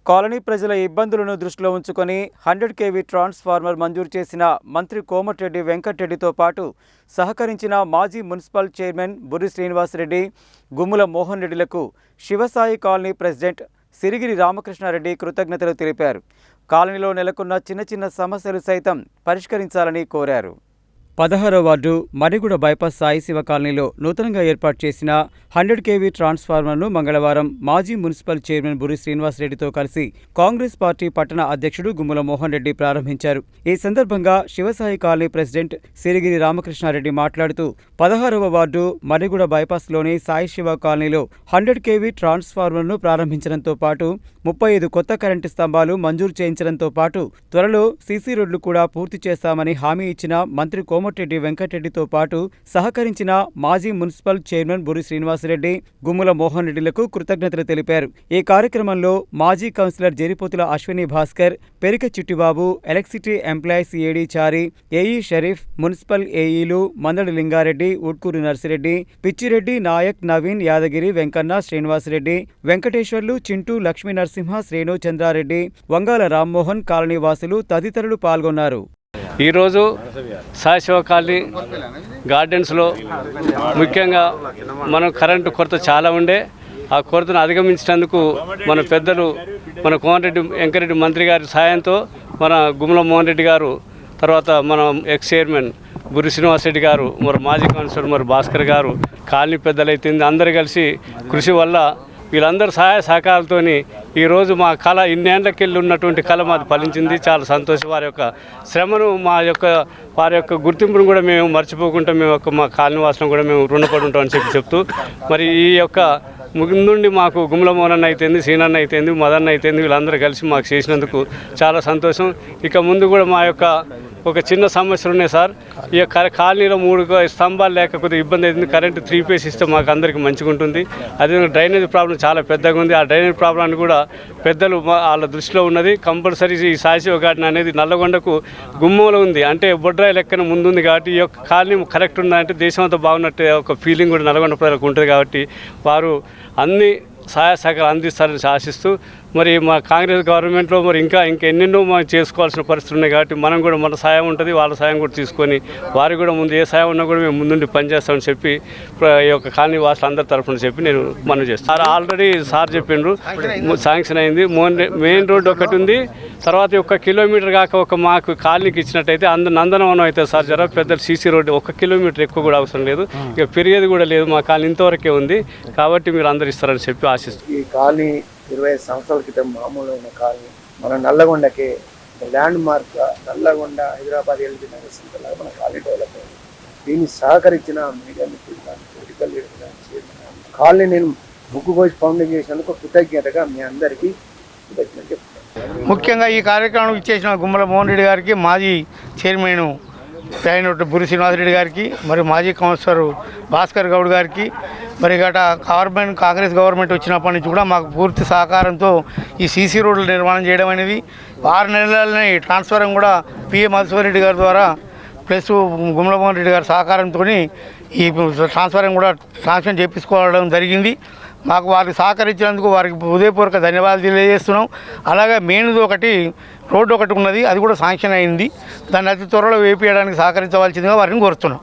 Colony ప్రజల ఇబ్బందులను దృష్టిలో ఉంచుకొని 100 kV ట్రాన్స్ఫార్మర్ మంజూరు చేసిన మంత్రి కోమటిరెడ్డి వెంకటరెడ్డితో పాటు సహకరించిన మాజీ మున్సిపల్ చైర్మన్ బుర్రి శ్రీనివాసరెడ్డి, గుమ్ముల మోహన్ రెడ్డిలకు శివసాయి కాలనీ ప్రెసిడెంట్ సిరిగిరి రామకృష్ణారెడ్డి కృతజ్ఞతలు తెలిపారు. కాలనీలో నెలకొన్న చిన్న సమస్యలు సైతం పరిష్కరించాలని కోరారు. 16వ వార్డు మరిగూడ బైపాస్ సాయి శివ కాలనీలో నూతనంగా ఏర్పాటు చేసిన 100 kV ట్రాన్స్ఫార్మర్ను మంగళవారం మాజీ మున్సిపల్ చైర్మన్ బుర్రి శ్రీనివాసరెడ్డితో కలిసి కాంగ్రెస్ పార్టీ పట్టణ అధ్యక్షుడు గుమ్ముల మోహన్ రెడ్డి ప్రారంభించారు. ఈ సందర్భంగా శివసాయి కాలనీ ప్రెసిడెంట్ సిరిగిరి రామకృష్ణారెడ్డి మాట్లాడుతూ 16వ వార్డు మరిగూడ బైపాస్లోని సాయి శివ కాలనీలో 100 kV ట్రాన్స్ఫార్మర్ను ప్రారంభించడంతో పాటు 35 కొత్త కరెంటు స్తంభాలు మంజూరు చేయించడంతో పాటు త్వరలో సీసీ రోడ్లు కూడా పూర్తి చేస్తామని హామీ ఇచ్చిన మంత్రి కోమటిరెడ్డి వెంకటరెడ్డితో పాటు సహకరించిన మాజీ మున్సిపల్ చైర్మన్ బుర్రి శ్రీనివాసరెడ్డి, గుమ్ముల మోహన్ రెడ్డిలకు కృతజ్ఞతలు తెలిపారు. ఈ కార్యక్రమంలో మాజీ councillor Jeripothula Ashwini Bhaskar, Perika Chittibabu, electricity employees AD Chari, AE Sharif, municipal ఏఈలు మందడి లింగారెడ్డి, ఉట్కూరి నర్సిరెడ్డి, పిచ్చిరెడ్డి, నాయక్, నవీన్, యాదగిరి, వెంకన్న, శ్రీనివాసరెడ్డి, వెంకటేశ్వర్లు, చింటూ, లక్ష్మీ నరసింహ, శ్రేణు చంద్రారెడ్డి, వంగాల రామ్మోహన్, కాలనీ వాసులు తదితరులు పాల్గొన్నారు. ఈరోజు సాయి శివ కాలనీ గార్డెన్స్లో ముఖ్యంగా మనం కరెంటు కొరత చాలా ఉండే, ఆ కొరతను అధిగమించినందుకు మన పెద్దలు మన కోమటిరెడ్డి వెంకరెడ్డి మంత్రి గారి సాయంతో మన గుమ్ముల మోహన్ రెడ్డి గారు, తర్వాత మన ఎక్స్ చైర్మన్ బుర్రి శ్రీనివాసరెడ్డి గారు, మరి మాజీ కౌన్సిలర్ మరి భాస్కర్ గారు, కాలనీ పెద్దలైతే అందరు కలిసి కృషి వల్ల వీళ్ళందరూ సహాయ సహకారాలతోని ఈరోజు మా కళ ఇన్నేళ్లకెళ్ళి ఉన్నటువంటి కళ మాది ఫలించింది. చాలా సంతోషం. వారి యొక్క శ్రమను వారి యొక్క గుర్తింపును కూడా మేము మర్చిపోకుండా మేము మా కాలనీ వాసన కూడా మేము రుణపడి ఉంటామని చెప్తూ మరి ఈ యొక్క ముందుండి మాకు గుమ్ముల మోహన్ అయితేంది, సీనన్న అయితేంది, మదన్న అయితేంది వీళ్ళందరూ కలిసి మాకు చేసినందుకు చాలా సంతోషం. ఇక ముందు కూడా మా యొక్క ఒక చిన్న సమస్యలు ఉన్నాయి సార్. ఈ కాలనీలో 3 స్తంభాలు లేకపోతే ఇబ్బంది అవుతుంది. కరెంటు 3 phase ఇస్తే మాకు అందరికీ మంచిగా ఉంటుంది. అదేవిధంగా డ్రైనేజ్ ప్రాబ్లం చాలా పెద్దగా ఉంది. ఆ డ్రైనేజ్ ప్రాబ్లాన్ని కూడా పెద్దలు వాళ్ళ దృష్టిలో ఉన్నది. కంపల్సరీ ఈ సాయి శివ గార్డెన్ అనేది నల్లగొండకు గుమ్మంలో ఉంది, అంటే బొడ్రాయి లెక్కన ముందుంది కాబట్టి ఈ యొక్క కాలనీ కరెక్ట్ ఉందంటే దేశం అంతా బాగున్నట్టు ఒక ఫీలింగ్ కూడా నల్గొండ ప్రజలకు ఉంటుంది. కాబట్టి వారు అన్ని సహాయ సహకారాలు అందిస్తారని ఆశిస్తూ మరి మా కాంగ్రెస్ గవర్నమెంట్లో మరి ఇంకా ఎన్నెన్నో మనం చేసుకోవాల్సిన పరిస్థితులు ఉన్నాయి. కాబట్టి మనం కూడా మన సాయం ఉంటుంది, వాళ్ళ సాయం కూడా తీసుకొని వారికి కూడా ముందు ఏ సాయం ఉన్నా కూడా మేము ముందుండి పనిచేస్తామని చెప్పి ఈ యొక్క కాలనీ వాసులు అందరి తరఫున చెప్పి నేను మనం చేస్తాను. ఆల్రెడీ సార్ చెప్పిండ్రు శాంక్షన్ అయింది. మెయిన్ రోడ్డు ఒకటి ఉంది, తర్వాత 1 కిలోమీటర్ కాక మాకు కాలనీకి ఇచ్చినట్టయితే నందనవనం అయితే సార్ జర పెద్ద సీసీ రోడ్డు 1 కిలోమీటర్ ఎక్కువ కూడా అవసరం లేదు, ఇక పెరిగేది కూడా లేదు. మా కాలనీ ఇంతవరకే ఉంది కాబట్టి మీరు అందరు ఇస్తారని చెప్పి ఆశిస్తాం. ఈ కాలనీ 25 సంవత్సరాల క్రితం మామూలుగా ఉన్న కాలనీ మన నల్లగొండకి ల్యాండ్ మార్క్గా నల్లగొండ హైదరాబాద్ ఎల్బీ నగర్ సెంటర్లాగా మన కాలనీ డెవలప్ అయింది. దీన్ని సహకరించిన మీడియా మిత్రులు కానీ పొలిటికల్ లీడర్ కానీ కాలనీ నేను బుక్ కోసి ఫౌండేషన్ చేసినందుకు కృతజ్ఞతగా మీ అందరికీ కృతజ్ఞత చెప్తాను. ముఖ్యంగా ఈ కార్యక్రమం ఇచ్చేసిన గుమ్మల మోహన్ రెడ్డి గారికి, మాజీ చైర్మన్ బుర్రి శ్రీనివాసరెడ్డి గారికి, మరి మాజీ కౌన్సిలర్ భాస్కర్ గౌడ్ గారికి, మరి గట కాంగ్రెస్ గవర్నమెంట్ వచ్చినప్పటి నుంచి కూడా మాకు పూర్తి సహకారంతో ఈ సీసీ రోడ్ల నిర్మాణం చేయడం అనేది 6 నెలలనే ట్రాన్స్ఫారం కూడా పిఏ మధుసూదన్ గారి ద్వారా ప్లస్ గుమ్మల మోహన్ రెడ్డి గారి సహకారంతో ఈ ట్రాన్స్ఫారం కూడా శాంక్షన్ చేయించుకోవడం జరిగింది. మాకు వారికి సహకరించినందుకు వారికి హృదయపూర్వక ధన్యవాదాలు తెలియజేస్తున్నాం. అలాగే మెయిన్ది రోడ్డు ఒకటి ఉన్నది, అది కూడా శాంక్షన్ అయింది. దాన్ని అతి త్వరలో వేపియడానికి సహకరించవలసిందిగా వారిని కోరుతున్నాం.